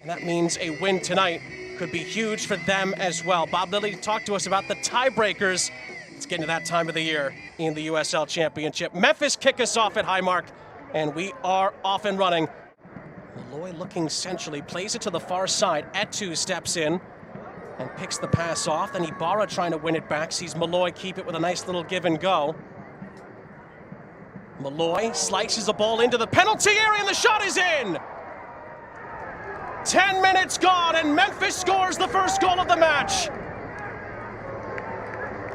And that means a win tonight could be huge for them as well. Bob Lilly talked to us about the tiebreakers. It's getting to that time of the year in the USL Championship. Memphis kick us off at Highmark, and we are off and running. Molloy looking centrally, plays it to the far side. Etu steps in and picks the pass off. Then Ibarra trying to win it back. Sees Molloy keep it with a nice little give and go. Molloy slices the ball into the penalty area, and the shot is in! 10 minutes gone, and Memphis scores the first goal of the match.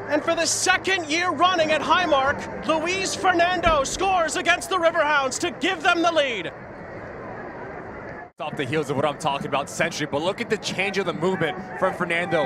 And for the second year running at Highmark, Luiz Fernando scores against the Riverhounds to give them the lead. Off the heels of what I'm talking about century, but look at the change of the movement from Fernando.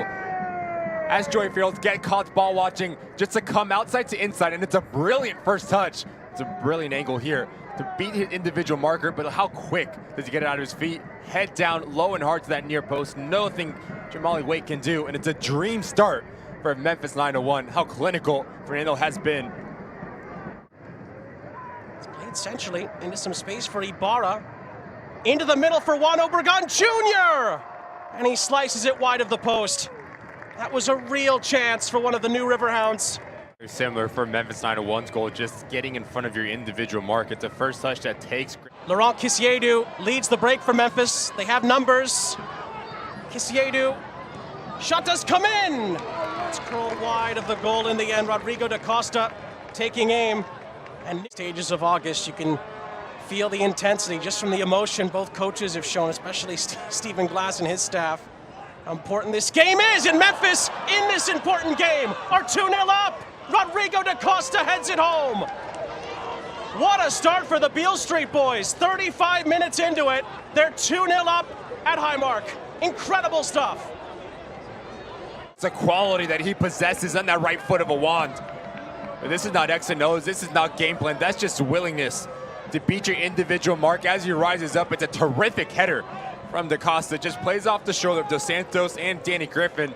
As Joey Farrell get caught ball watching, just to come outside to inside, and it's a brilliant first touch. It's a brilliant angle here to beat his individual marker, but how quick does he get it out of his feet? Head down, low and hard to that near post. Nothing Jamali Waite can do, and it's a dream start for Memphis 9-1. How clinical Fernando has been. It's played centrally into some space for Ibarra. Into the middle for Juan Obregón Jr. And he slices it wide of the post. That was a real chance for one of the new Riverhounds. Very similar for Memphis 9-1's goal, just getting in front of your individual mark. It's a first touch that takes. Laurent Kisiedu leads the break for Memphis. They have numbers. Kisiedu, shot does come in. It's curled wide of the goal in the end. Rodrigo da Costa taking aim. And stages of August, you can feel the intensity just from the emotion both coaches have shown, especially Stephen Glass and his staff. How important this game is, and Memphis in this important game are 2-0 up. Rodrigo da Costa heads it home. What a start for the Beale Street boys. 35 minutes into it, they're 2-0 up at Highmark. Incredible stuff. It's a quality that he possesses on that right foot of a wand. But this is not X and O's, this is not game plan, that's just willingness to beat your individual mark as he rises up. It's a terrific header from da Costa. Just plays off the shoulder of Dos Santos and Danny Griffin.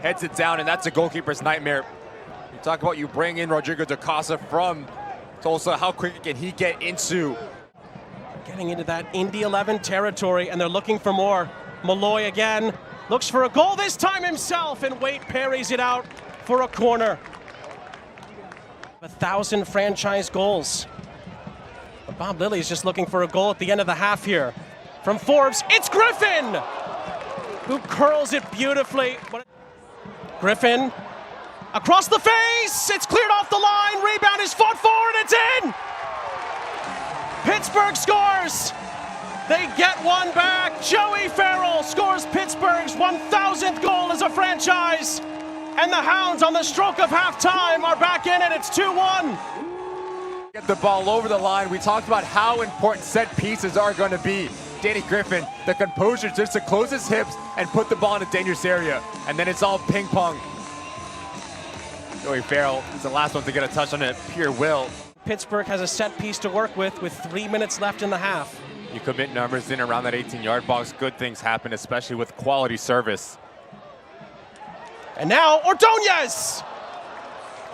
Heads it down, and that's a goalkeeper's nightmare. You talk about you bring in Rodrigo da Costa from Tulsa. How quick can he get into? Getting into that Indy 11 territory, and they're looking for more. Molloy again looks for a goal this time himself, and Waite parries it out for a corner. 1,000 franchise goals. But Bob Lilly is just looking for a goal at the end of the half here. From Forbes, it's Griffin, who curls it beautifully. Griffin, across the face, it's cleared off the line, rebound is fought forward, it's in! Pittsburgh scores! They get one back. Joey Farrell scores Pittsburgh's 1,000th goal as a franchise. And the Hounds on the stroke of halftime are back in it, it's 2-1. Get the ball over the line. We talked about how important set pieces are going to be. Danny Griffin, the composure just to close his hips and put the ball in a dangerous area. And then it's all ping pong. Joey Farrell is the last one to get a touch on it. Pure will. Pittsburgh has a set piece to work with 3 minutes left in the half. You commit numbers in around that 18-yard box, good things happen, especially with quality service. And now Ordóñez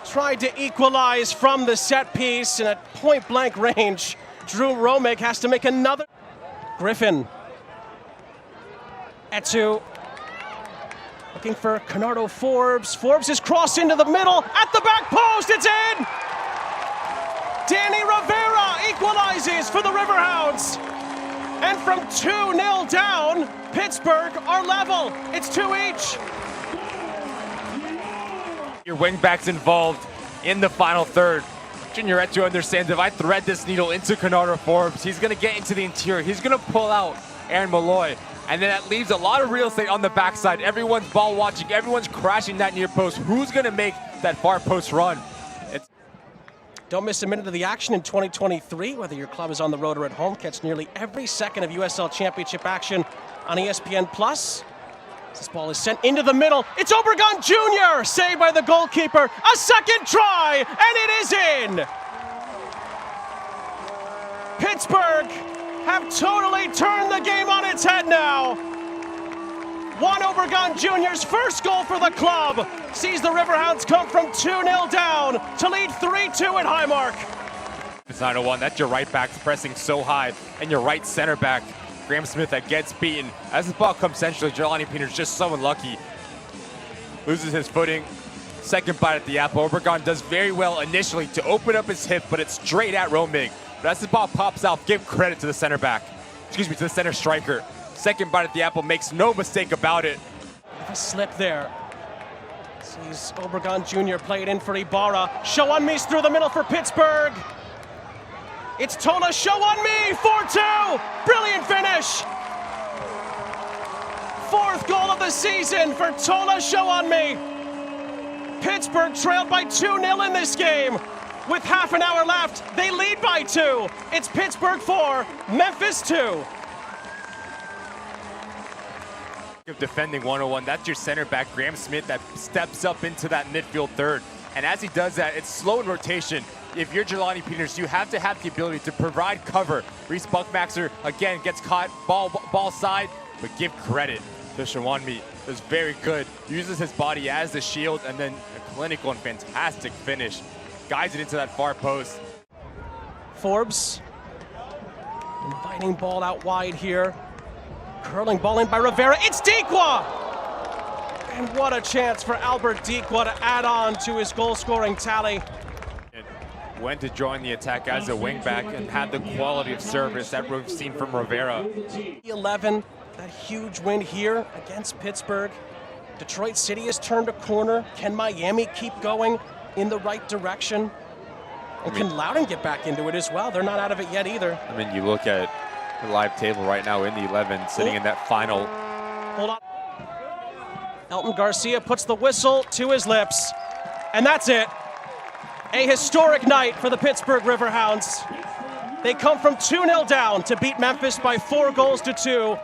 tried to equalize from the set piece, and at point-blank range, Romig has to make another. Griffin. Etu looking for Kenardo Forbes. Forbes is crossed into the middle, at the back post, it's in! Danny Rovira equalizes for the Riverhounds. And from 2-0 down, Pittsburgh are level. It's 2 each. Your wingbacks involved in the final third. Junior Etu understands if I thread this needle into Kenardo Forbes, he's going to get into the interior. He's going to pull out Aaron Molloy. And then that leaves a lot of real estate on the backside. Everyone's ball watching. Everyone's crashing that near post. Who's going to make that far post run? Don't miss a minute of the action in 2023, whether your club is on the road or at home. Catch nearly every second of USL Championship action on ESPN+. This ball is sent into the middle. It's Obregón Jr. saved by the goalkeeper. A second try, and it is in. Pittsburgh have totally turned the game on its head now. Juan Obregón Jr.'s first goal for the club sees the Riverhounds come from 2-0 down to lead 3-2 at Highmark. It's 9-1. That's your right back pressing so high, and your right center back Graham Smith that gets beaten. As the ball comes centrally, Jelani Peter's just so unlucky. Loses his footing. Second bite at the apple. Obregón does very well initially to open up his hip, but it's straight at Romig. But as the ball pops out, give credit to the center back. Excuse me, to the center striker. Second bite at the apple, makes no mistake about it. A slip there. Sees Obregón Jr. play it in for Ibarra. Showunmi's through the middle for Pittsburgh. It's Tola, Showunmi, 4-2. Brilliant finish. Fourth goal of the season for Tola Showunmi. Pittsburgh trailed by 2-0 in this game. With half an hour left, they lead by 2. It's Pittsburgh 4, Memphis 2. Defending 101, that's your center back, Graham Smith, that steps up into that midfield third. And as he does that, it's slow in rotation. If you're Jelani Peters, you have to have the ability to provide cover. Reese Buckmaxer, again, gets caught ball side, but give credit to Showunmi. Is very good, uses his body as the shield, and then a clinical and fantastic finish. Guides it into that far post. Forbes, inviting ball out wide here. Curling ball in by Rovira, it's Dikwa! And what a chance for Albert Dikwa to add on to his goal-scoring tally. Went to join the attack as a wingback and had the quality of service that we've seen from Rovira. 11, that huge win here against Pittsburgh. Detroit City has turned a corner. Can Miami keep going in the right direction? And can Loudoun get back into it as well? They're not out of it yet either. I mean, you look at the live table right now in the 11, sitting in that final. Hold on. Elton Garcia puts the whistle to his lips. And that's it. A historic night for the Pittsburgh Riverhounds. They come from 2-0 down to beat Memphis by 4 goals to 2.